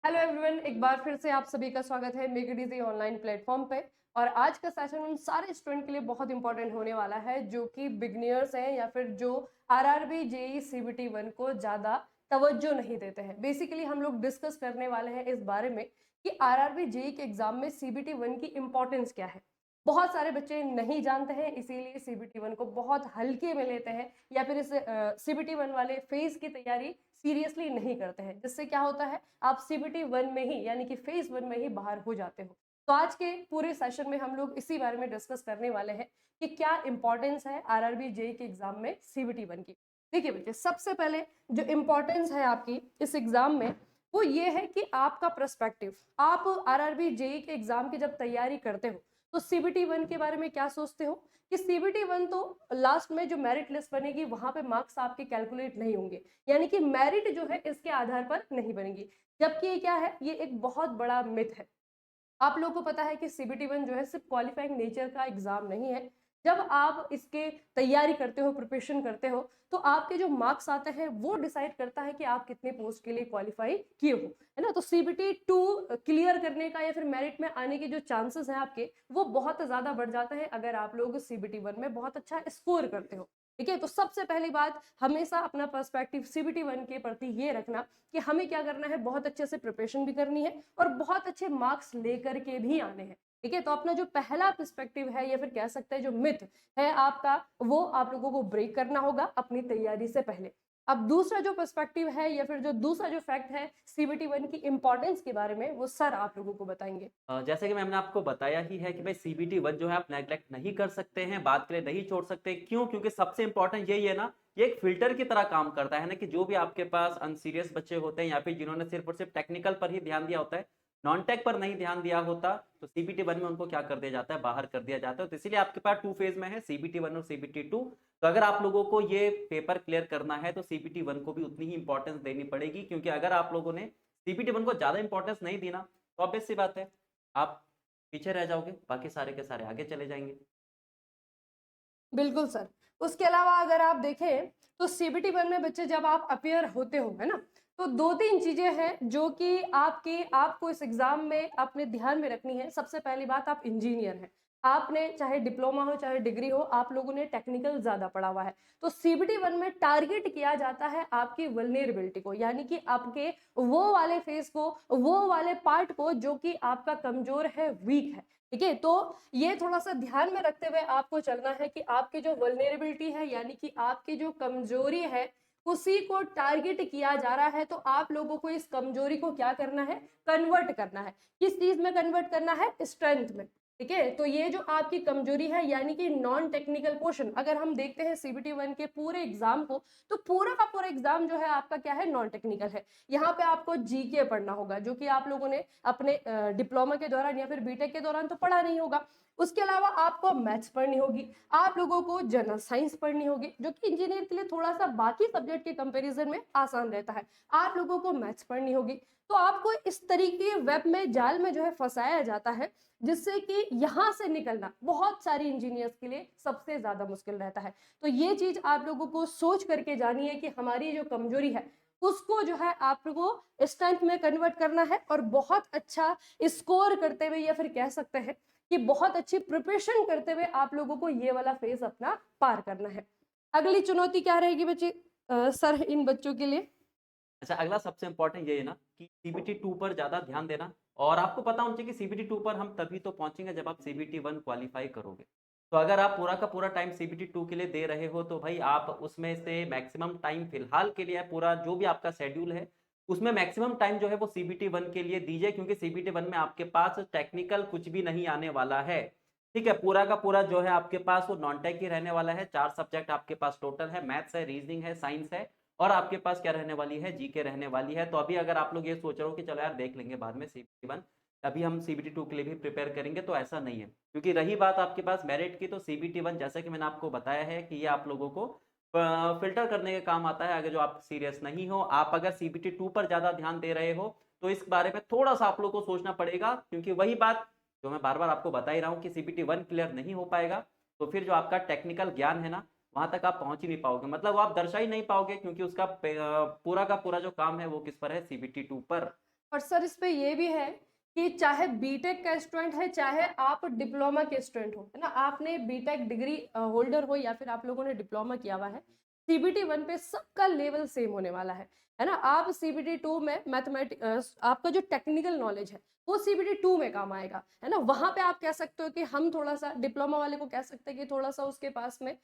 Hello everyone, एक बार फिर से आप सभी का स्वागत है make it easy online platform पे। और आज का सेशन उन सारे स्टूडेंट के लिए बहुत इंपॉर्टेंट होने वाला है जो कि बिगनियर्स हैं या फिर जो आरआरबी जेई सीबीटी वन को ज़्यादा तवज्जो नहीं देते हैं। बेसिकली हम लोग डिस्कस करने वाले हैं इस बारे में कि आरआरबी जेई के एग्जाम में सीबीटी वन की इंपॉर्टेंस क्या है। बहुत सारे बच्चे नहीं जानते हैं, इसीलिए सीबीटी वन को बहुत हल्के में लेते हैं या फिर इस सीबीटी वन वाले फेज की तैयारी सीरियसली नहीं करते हैं, जिससे क्या होता है आप सीबीटी वन में ही यानी कि फेज वन में ही बाहर हो जाते हो। तो आज के पूरे सेशन में हम लोग इसी बारे में डिस्कस करने वाले हैं कि क्या इंपॉर्टेंस है आरआरबी जेई के एग्जाम में सीबीटी वन की। देखिए बच्चे, सबसे पहले जो इंपॉर्टेंस है आपकी इस एग्जाम में वो ये है कि आपका पर्सपेक्टिव। आप आरआरबी जेई के एग्जाम की जब तैयारी करते हो तो सीबीटी वन के बारे में क्या सोचते हो कि सीबीटी वन तो लास्ट में जो मेरिट लिस्ट बनेगी वहां पे मार्क्स आपके कैलकुलेट नहीं होंगे, यानी कि मेरिट जो है इसके आधार पर नहीं बनेगी। जबकि ये क्या है, ये एक बहुत बड़ा मिथ है। आप लोगों को पता है कि सीबीटी वन जो है सिर्फ क्वालिफाइंग नेचर का एग्जाम नहीं है। जब आप इसके तैयारी करते हो, प्रिपरेशन करते हो, तो आपके जो मार्क्स आते हैं वो डिसाइड करता है कि आप कितने पोस्ट के लिए क्वालिफाई किए हो, है ना। तो सीबीटी टू क्लियर करने का या फिर मेरिट में आने के जो चांसेस हैं आपके, वो बहुत ज्यादा बढ़ जाते हैं अगर आप लोग सीबीटी वन में बहुत अच्छा स्कोर करते हो। ठीक है, तो सबसे पहली बात, हमेशा अपना पर्सपेक्टिव सीबीटी वन के प्रति ये रखना कि हमें क्या करना है, बहुत अच्छे से प्रिपरेशन भी करनी है और बहुत अच्छे मार्क्स लेकर के भी आने हैं। ठीक है, तो अपना जो पहला पर्सपेक्टिव है या फिर कह सकते हैं जो मिथ है आपका, वो आप लोगों को ब्रेक करना होगा अपनी तैयारी से पहले। अब दूसरा जो पर्सपेक्टिव है या फिर जो दूसरा जो फैक्ट है सीबीटी वन की इंपॉर्टेंस के बारे में, वो सर आप लोगों को बताएंगे। जैसे कि मैंने आपको बताया ही है कि भाई सीबीटी वन जो है आप नेगलेक्ट नहीं कर सकते हैं, बात के लिए नहीं छोड़ सकते। क्यों? क्योंकि सबसे इंपॉर्टेंट यही है ना, ये एक फिल्टर की तरह काम करता है ना, कि जो भी आपके पास अनसीरियस बच्चे होते हैं या फिर जिन्होंने सिर्फ और सिर्फ टेक्निकल पर ही ध्यान दिया होता है, नॉन टेक पर नहीं ध्यान दिया होता, तो सीबीटी वन में उनको क्या कर दिया जाता है, बाहर कर दिया जाता है। तो इसीलिए आपके पास टू फेज में है, सीबीटी वन और सीबीटी टू। तो अगर आप लोगों को ये पेपर क्लियर करना है तो सीबीटी वन को भी उतनी ही इंपॉर्टेंस देनी पड़ेगी, क्योंकि अगर आप लोगों ने सीबीटी वन को ज्यादा इंपॉर्टेंस नहीं दी ना, तो ऑब्वियस सी बात है आप पीछे रह जाओगे, बाकी सारे के सारे आगे चले जाएंगे। बिल्कुल सर। उसके अलावा अगर आप देखें तो सीबीटी वन में बच्चे जब आप अपियर होते हो, है ना, तो दो तीन चीजें हैं जो कि आपको इस एग्जाम में अपने ध्यान में रखनी है। सबसे पहली बात, आप इंजीनियर हैं, आपने चाहे डिप्लोमा हो चाहे डिग्री हो, आप लोगों ने टेक्निकल ज्यादा पढ़ा हुआ है। तो सीबीटी वन में टारगेट किया जाता है आपकी वल्नरेबिलिटी को, यानी कि आपके वो वाले फेस को, वो वाले पार्ट को जो कि आपका कमजोर है, वीक है। ठीक है, तो ये थोड़ा सा ध्यान में रखते हुए आपको चलना है कि आपकी जो वल्नरेबिलिटी है यानी कि आपकी जो कमजोरी है, उसी को टारगेट किया जा रहा है। तो आप लोगों को इस कमजोरी को क्या करना है, कन्वर्ट करना है। किस चीज में कन्वर्ट करना है, स्ट्रेंथ में। ठीक है, तो ये जो आपकी कमजोरी है यानी कि नॉन टेक्निकल पोर्शन, अगर हम देखते हैं सीबीटी वन के पूरे एग्जाम को, तो पूरा का पूरा एग्जाम जो है आपका क्या है, नॉन टेक्निकल है। यहाँ पे आपको जीके पढ़ना होगा, जो कि आप लोगों ने अपने डिप्लोमा के दौरान या फिर बीटेक के दौरान तो पढ़ा नहीं होगा। उसके अलावा आपको मैथ्स पढ़नी होगी, आप लोगों को जनरल साइंस पढ़नी होगी, जो कि इंजीनियर के लिए थोड़ा सा बाकी सब्जेक्ट के कंपैरिजन में आसान रहता है। आप लोगों को मैथ्स पढ़नी होगी। तो आपको इस तरीके वेब में, जाल में जो है फंसाया जाता है, जिससे कि यहाँ से निकलना बहुत सारी इंजीनियर्स के लिए सबसे ज्यादा मुश्किल रहता है। तो ये चीज आप लोगों को सोच करके जानी है कि हमारी जो कमजोरी है उसको जो है आपको स्ट्रेंथ में कन्वर्ट करना है और बहुत अच्छा स्कोर करते हुए या फिर कह सकते हैं कि बहुत अच्छी प्रिपरेशन करते हुए आप लोगों को ये वाला फेज अपना पार करना है। अगली चुनौती क्या रहेगी बच्चे, सर, इन बच्चों के लिए? अच्छा, अगला सबसे इंपॉर्टेंट ये है ना कि सीबीटी टू पर ज्यादा ध्यान देना। और आपको पता होना चाहिए कि सीबीटी टू पर हम तभी तो पहुंचेंगे जब आप सीबीटी वन क्वालिफाई करोगे। तो अगर आप पूरा का पूरा टाइम सीबीटी टू के लिए दे रहे हो, तो भाई आप उसमें से मैक्सिमम टाइम फिलहाल के लिए, पूरा जो भी आपका शेड्यूल है उसमें मैक्सिमम टाइम जो है वो सीबीटी वन के लिए दीजिए, क्योंकि सीबीटी वन में आपके पास टेक्निकल कुछ भी नहीं आने वाला है। ठीक है, पूरा का पूरा जो है आपके पास वो नॉन टेक ही रहने वाला है। 4 सब्जेक्ट आपके पास टोटल है, मैथ्स है, रीजनिंग है, साइंस है, और आपके पास क्या रहने वाली है, जीके रहने वाली है। तो अभी अगर आप लोग ये सोच रहे हो कि चलो यार देख लेंगे बाद में सीबीटी वन, अभी हम सीबीटी टू के लिए भी प्रिपेयर करेंगे, तो ऐसा नहीं है। क्योंकि रही बात आपके पास मेरिट की, तो सीबीटी वन जैसा कि मैंने आपको बताया है कि ये आप लोगों को फिल्टर करने के काम आता है। अगर जो आप सीरियस नहीं हो, आप अगर सीबीटी टू पर ज्यादा ध्यान दे रहे हो, तो इस बारे में थोड़ा सा आप लोग को सोचना पड़ेगा। क्योंकि वही बात जो मैं बार बार आपको बता ही रहा हूँ कि सीबीटी वन क्लियर नहीं हो पाएगा, तो फिर जो आपका टेक्निकल ज्ञान है ना, वहां तक आप पहुंच ही नहीं पाओगे, मतलब आप दर्शा ही नहीं पाओगे, क्योंकि उसका पूरा का पूरा जो काम है वो किस पर है, सीबीटी टू पर। और सर इस पे ये भी है कि चाहे बीटेक का स्टूडेंट है, चाहे आप डिप्लोमा के स्टूडेंट हो, है ना, आपने बीटेक डिग्री होल्डर हो या फिर आप लोगों ने डिप्लोमा किया हुआ है, सीबीटी 1 पे सबका लेवल सेम होने वाला है ना। आप सीबीटी 2 में मैथमेटिक्स, आपका जो टेक्निकल नॉलेज है वो सीबीटी 2 में काम आएगा, है ना। वहां पे आप कह सकते हो कि हम थोड़ा सा डिप्लोमा वाले को कह सकते हैं कि थोड़ा सा उसके पास में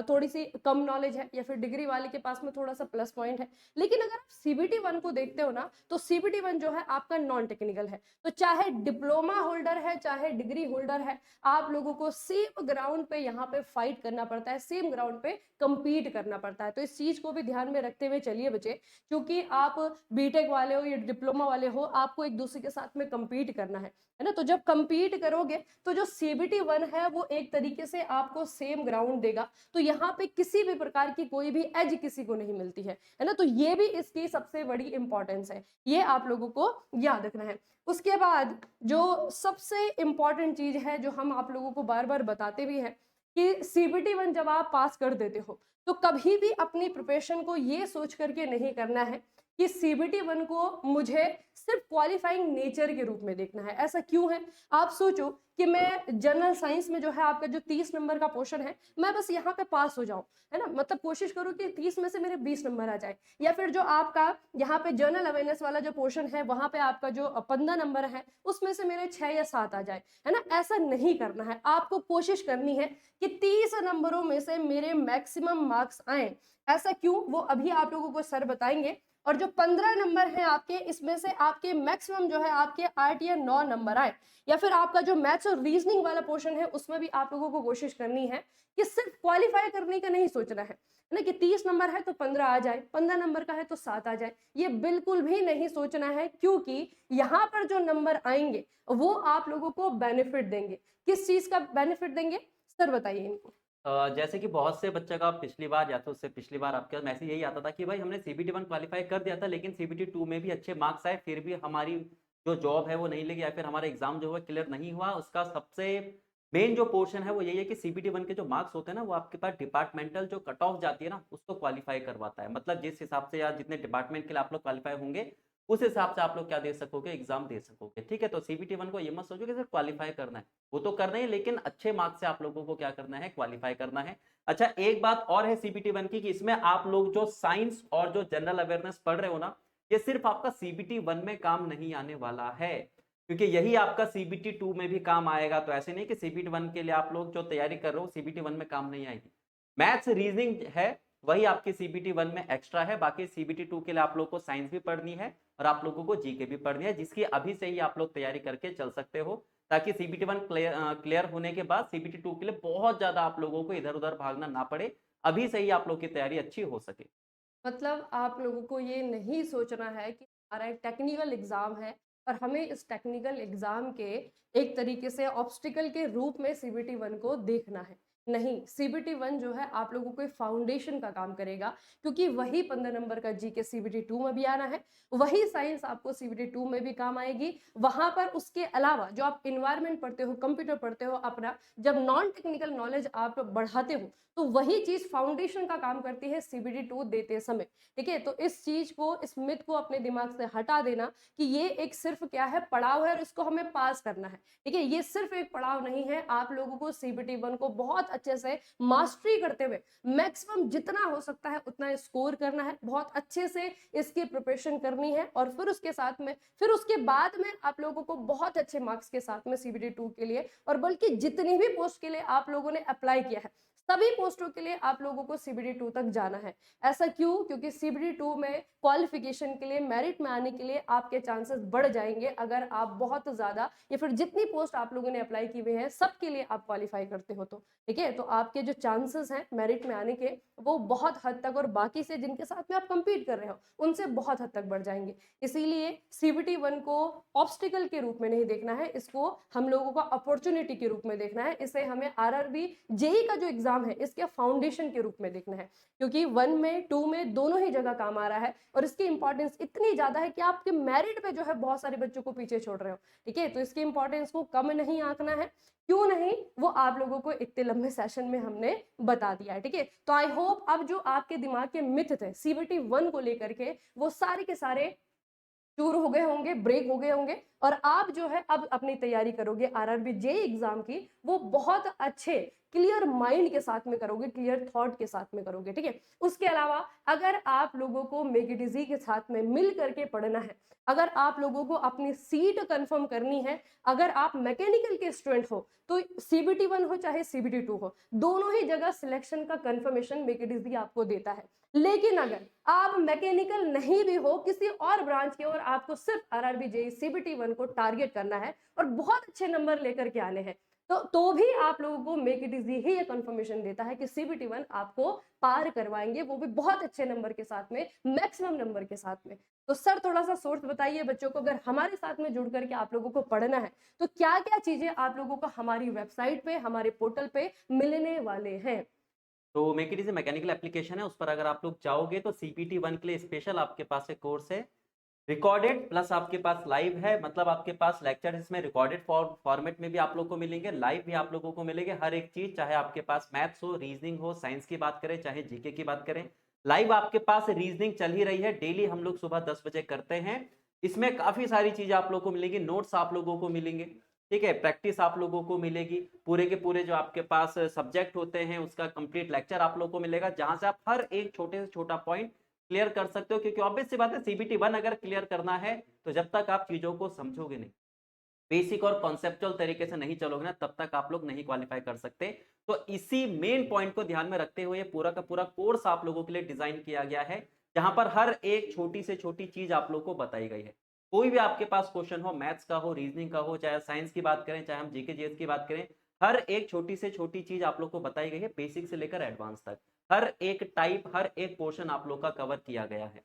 थोड़ी सी कम नॉलेज है, या फिर डिग्री वाले के पास में थोड़ा सा प्लस पॉइंट है। लेकिन अगर आप सीबीटी 1 को देखते हो ना, तो सीबीटी 1 जो है आपका नॉन टेक्निकल है। तो चाहे डिप्लोमा होल्डर है, चाहे डिग्री होल्डर है, आप लोगों को सेम ग्राउंड पे यहाँ पे फाइट करना पड़ता है, सेम ग्राउंड पे compete करना पड़ता है। तो इस चीज को भी ध्यान में रखते हुए चलिए बच्चे, क्योंकि आप बीटेक वाले हो या डिप्लोमा वाले हो, आपको एक दूसरे के साथ में compete करना है ना। तो जब compete करोगे तो जो सीबीटी 1 है वो एक तरीके से आपको सेम ग्राउंड देगा। तो यहाँ पे किसी भी प्रकार की कोई भी एज किसी को नहीं मिलती है ना। तो ये भी इसकी सबसे बड़ी इंपॉर्टेंस है, ये आप लोगों को याद रखना है। उसके बाद जो सबसे इंपॉर्टेंट चीज है, जो हम आप लोगों को बार बार बताते भी हैं, कि सीबीटी 1 जब आप पास कर देते हो तो कभी भी अपनी प्रिपरेशन को ये सोच करके नहीं करना है कि सीबीटी 1 को मुझे सिर्फ क्वालिफाइंग नेचर के रूप में देखना है। ऐसा क्यों है? आप सोचो कि मैं जनरल साइंस में जो है आपका जो 30 नंबर का पोर्शन है, मैं बस यहाँ पे पास हो जाऊं, है ना, मतलब कोशिश करूं कि 30 में से मेरे 20 नंबर आ जाए। या फिर जो आपका यहाँ पे जनरल अवेयरनेस वाला जो पोर्शन है, वहां पे आपका जो 15 नंबर है उसमें से मेरे 6 या 7 आ जाए, है ना। ऐसा नहीं करना है, आपको कोशिश करनी है कि 30 नंबरों में से मेरे मैक्सिमम मार्क्स आए। ऐसा क्यों, वो अभी आप लोगों को सर बताएंगे। और जो 15 नंबर हैं आपके, इसमें से आपके मैक्सिमम जो है आपके 8 या 9 नंबर आए। या फिर आपका जो मैथ्स और रीजनिंग वाला पोर्शन है, उसमें भी आप लोगों को कोशिश करनी है कि सिर्फ क्वालिफाई करने का नहीं सोचना है ना, कि 30 नंबर है तो 15 आ जाए, 15 नंबर का है तो 7 आ जाए, ये बिल्कुल भी नहीं सोचना है। क्योंकि यहाँ पर जो नंबर आएंगे वो आप लोगों को बेनिफिट देंगे। किस चीज का बेनिफिट देंगे, सर बताइए इनको। जैसे कि बहुत से बच्चे का पिछली बार या तो उससे पिछली बार आपके मैसेज यही आता था कि भाई हमने सीबीटी 1 क्वालिफाई कर दिया था, लेकिन सीबीटी 2 में भी अच्छे मार्क्स आए, फिर भी हमारी जो जॉब है वो नहीं लगी, या फिर हमारा एग्जाम जो है क्लियर नहीं हुआ। उसका सबसे मेन जो पोर्शन है वो यही है कि सीबीटी 1 के जो मार्क्स होते हैं ना, वो आपके पास डिपार्टमेंटल जो कट ऑफ जाती है ना, उसको क्वालिफाई करवाता है। मतलब जिस हिसाब से या जितने डिपार्टमेंट के लिए आप लोग क्वालिफाई होंगे, उस हिसाब से आप लोग क्या दे सकोगे, एग्जाम दे सकोगे। ठीक है, तो सीबीटी 1 को ये मत सोचो कि सिर्फ क्वालिफाई करना है, वो तो करना ही है, लेकिन अच्छे मार्क्स से आप लोगों को क्या करना है, क्वालिफाई करना है। अच्छा, एक बात और है सीबीटी 1 की, कि इसमें आप लोग जो साइंस और जो जनरल अवेयरनेस पढ़ रहे हो ना, ये सिर्फ आपका सीबीटी 1 में काम नहीं आने वाला है, क्योंकि यही आपका सीबीटी 2 में भी काम आएगा। तो ऐसे नहीं कि सीबीटी 1 के लिए आप लोग जो तैयारी कर रहे हो सीबीटी 1 में काम नहीं आएगी। मैथ्स रीजनिंग है वही आपकी सीबीटी 1 में एक्स्ट्रा है, बाकी सीबीटी 2 के लिए आप लोग को साइंस भी पढ़नी है और आप लोगों को जीके भी पढ़नी है, जिसकी अभी से ही आप लोग तैयारी करके चल सकते हो, ताकि सीबीटी 1 क्लियर होने के बाद सीबीटी 2 के लिए बहुत ज्यादा आप लोगों को इधर उधर भागना ना पड़े, अभी से ही आप लोग की तैयारी अच्छी हो सके। मतलब आप लोगों को ये नहीं सोचना है कि हमारा एक टेक्निकल एग्जाम है और हमें इस टेक्निकल एग्जाम के एक तरीके से ऑब्स्टिकल के रूप में सीबीटी 1 को देखना है। नहीं, सीबीटी 1 जो है आप लोगों को एक फाउंडेशन का काम करेगा, क्योंकि वही 15 नंबर का जीके सीबीटी 2 में भी आना है, वही साइंस आपको सीबीटी 2 में भी काम आएगी। वहां पर उसके अलावा जो आप इन्वायरमेंट पढ़ते हो, कंप्यूटर पढ़ते हो अपना, जब नॉन टेक्निकल नॉलेज आप बढ़ाते हो, तो वही चीज फाउंडेशन का काम करती है सीबीटी 2 देते समय। ठीक है, तो इस चीज को, इस मिथ को अपने दिमाग से हटा देना कि ये एक सिर्फ क्या है, पड़ाव है और इसको हमें पास करना है। ठीक है, ये सिर्फ एक पड़ाव नहीं है, आप लोगों को सीबीटी 1 को बहुत अच्छे से मास्टरी करते हुए मैक्सिमम जितना हो सकता है उतना स्कोर करना है, बहुत अच्छे से इसकी प्रिपरेशन करनी है, और फिर उसके साथ में, फिर उसके बाद में आप लोगों को बहुत अच्छे मार्क्स के साथ में सीबीटी 2 के लिए, और बल्कि जितनी भी पोस्ट के लिए आप लोगों ने अप्लाई किया है, सभी पोस्टों के लिए आप लोगों को सीबीटी 2 तक जाना है। ऐसा क्यों? क्योंकि सीबीटी 2 में क्वालिफिकेशन के लिए, मेरिट में आने के लिए आपके चांसेस बढ़ जाएंगे, अगर आप बहुत ज्यादा, या फिर जितनी पोस्ट आप लोगों ने अप्लाई की हुई है सबके लिए आप क्वालिफाई करते हो तो। ठीक है, तो आपके जो चांसेस हैं मेरिट में आने के, वो बहुत हद तक, और बाकी से जिनके साथ में आप कंपीट कर रहे हो उनसे बहुत हद तक बढ़ जाएंगे। इसीलिए सीबीटी 1 को ऑब्स्टिकल के रूप में नहीं देखना है, इसको हम लोगों को अपॉर्चुनिटी के रूप में देखना है। इसे हमें आरआरबी जेई का जो एग्जाम है इसके फाउंडेशन के रूप में देखना है, क्योंकि 1 में 2 में दोनों ही जगह काम आ रहा है, और इसकी इंपॉर्टेंस इतनी ज्यादा है कि आपके मेरिट पे जो है बहुत सारे बच्चों को पीछे छोड़ रहे हो। ठीक है, तो इसकी इंपॉर्टेंस को कम नहीं आंकना है। क्यों नहीं, वो आप लोगों को इतने लंबे सेशन में हमने बता दिया है। ठीक है, तो आई होप अब जो आपके दिमाग के मिथ थे सीबीटी 1 को लेकर के, वो सारे के सारे चूर हो गए होंगे, ब्रेक हो गए होंगे और आप जो है अब अपनी तैयारी करोगे आरआरबी जेईई एग्जाम की, वो बहुत अच्छे क्लियर माइंड के साथ में करोगे, क्लियर थॉट के साथ में करोगे, ठीक है। उसके अलावा अगर आप लोगों को मेक इट इजी के साथ में मिल करके पढ़ना है, अगर आप लोगों को अपनी सीट कंफर्म करनी है, अगर आप मैकेनिकल के स्टूडेंट हो तो सीबीटी 1 हो चाहे सीबीटी 2 हो, दोनों ही जगह सिलेक्शन का कंफर्मेशन मेक इट इजी आपको देता है। लेकिन अगर आप मैकेनिकल नहीं भी हो, किसी और ब्रांच के, और आपको सिर्फ आरआरबी जेईई सीबीटी 1 को टारगेट करना है और बहुत अच्छे नंबर लेकर के आने हैं, तो भी आप लोगों को मेक इट इजी ही ये कंफर्मेशन देता है कि सीबीटी 1 आपको पार करवाएंगे, वो भी बहुत अच्छे नंबर के साथ में, मैक्सिमम नंबर के साथ में। तो सर थोड़ा सा सोर्स बताइए बच्चों को, अगर हमारे साथ में जुड़ करके आप लोगों को पढ़ना है तो क्या क्या चीजें आप लोगों को हमारी वेबसाइट पे, हमारे पोर्टल पे मिलने वाले हैं। तो make it easy mechanical application है, उस पर अगर आप लोग जाओगे तो सीपीटी 1 के लिए स्पेशल आपके पास एक कोर्स है, रिकॉर्डेड प्लस आपके पास लाइव है। मतलब आपके पास लेक्चर इसमें रिकॉर्डेड फॉर्मेट में भी आप लोग को मिलेंगे, लाइव भी आप लोगों को मिलेंगे। हर एक चीज, चाहे आपके पास मैथ्स हो, रीजनिंग हो, साइंस की बात करें, चाहे जीके की बात करें, लाइव आपके पास रीजनिंग चल ही रही है। डेली हम लोग सुबह 10 बजे करते हैं। इसमें काफी सारी चीजें आप लोग को मिलेंगी, नोट्स आप लोगों को मिलेंगे, ठीक है, प्रैक्टिस आप लोगों को मिलेगी, पूरे के पूरे जो आपके पास सब्जेक्ट होते हैं उसका कंप्लीट लेक्चर आप लोगों को मिलेगा, जहां से आप हर एक छोटे से छोटा पॉइंट क्लियर कर सकते हो। क्योंकि ऑब्वियस सी बात है, सीबीटी 1 अगर क्लियर करना है तो जब तक आप चीजों को समझोगे नहीं, बेसिक और कॉन्सेप्चुअल तरीके से नहीं चलोगे ना, तब तक आप लोग नहीं क्वालिफाई कर सकते। तो इसी मेन पॉइंट को ध्यान में रखते हुए पूरा का पूरा कोर्स आप लोगों के लिए डिजाइन किया गया है, जहां पर हर एक छोटी से छोटी चीज आप लोग को बताई गई है। कोई भी आपके पास क्वेश्चन हो, मैथ्स का हो, रीजनिंग का हो, चाहे साइंस की बात करें, चाहे हम जीके जीएस की बात करें, हर एक छोटी से छोटी चीज आप लोग को बताई गई है, बेसिक से लेकर एडवांस तक। हर एक टाइप, हर एक पोर्शन आप लोग का कवर किया गया है।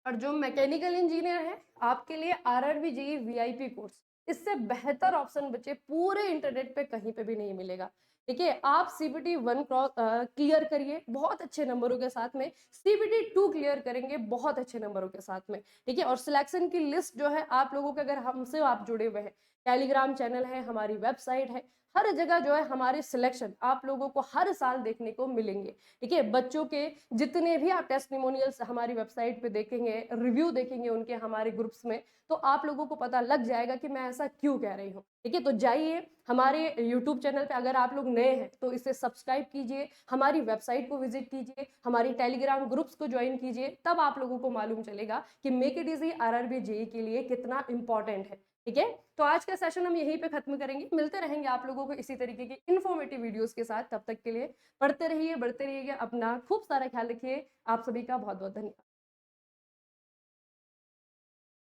और जो मैकेनिकल इंजीनियर है आपके लिए आरआरबी जेईई वीआईपी कोर्स, इससे बेहतर ऑप्शन बच्चे पूरे इंटरनेट पे कहीं पे भी नहीं मिलेगा। ठीक है, आप सीबीटी 1 क्लियर करिए बहुत अच्छे नंबरों के साथ में, सीबीटी 2 क्लियर करेंगे बहुत अच्छे नंबरों के साथ में, ठीक है। और सिलेक्शन की लिस्ट जो है आप लोगों के, अगर हमसे आप जुड़े हुए हैं, टेलीग्राम चैनल है, हमारी वेबसाइट है, हर जगह जो है हमारे सिलेक्शन आप लोगों को हर साल देखने को मिलेंगे, ठीक है। बच्चों के जितने भी आप टेस्टिमोनियल्स हमारी वेबसाइट पे देखेंगे, रिव्यू देखेंगे उनके हमारे ग्रुप्स में, तो आप लोगों को पता लग जाएगा कि मैं ऐसा क्यों कह रही हूँ, ठीक है। तो जाइए हमारे यूट्यूब चैनल पे, अगर आप लोग नए हैं तो इसे सब्सक्राइब कीजिए, हमारी वेबसाइट को विजिट कीजिए, हमारी टेलीग्राम ग्रुप्स को ज्वाइन कीजिए, तब आप लोगों को मालूम चलेगा कि make it easy RRB JEE के लिए कितना इंपॉर्टेंट है, ठीक है। तो आज का सेशन हम यहीं पे खत्म करेंगे, मिलते रहेंगे आप लोगों को इसी तरीके की इन्फॉर्मेटिव वीडियोस के साथ। तब तक के लिए पढ़ते रहिए, बढ़ते रहिएगा, अपना खूब सारा ख्याल रखिए। आप सभी का बहुत बहुत धन्यवाद।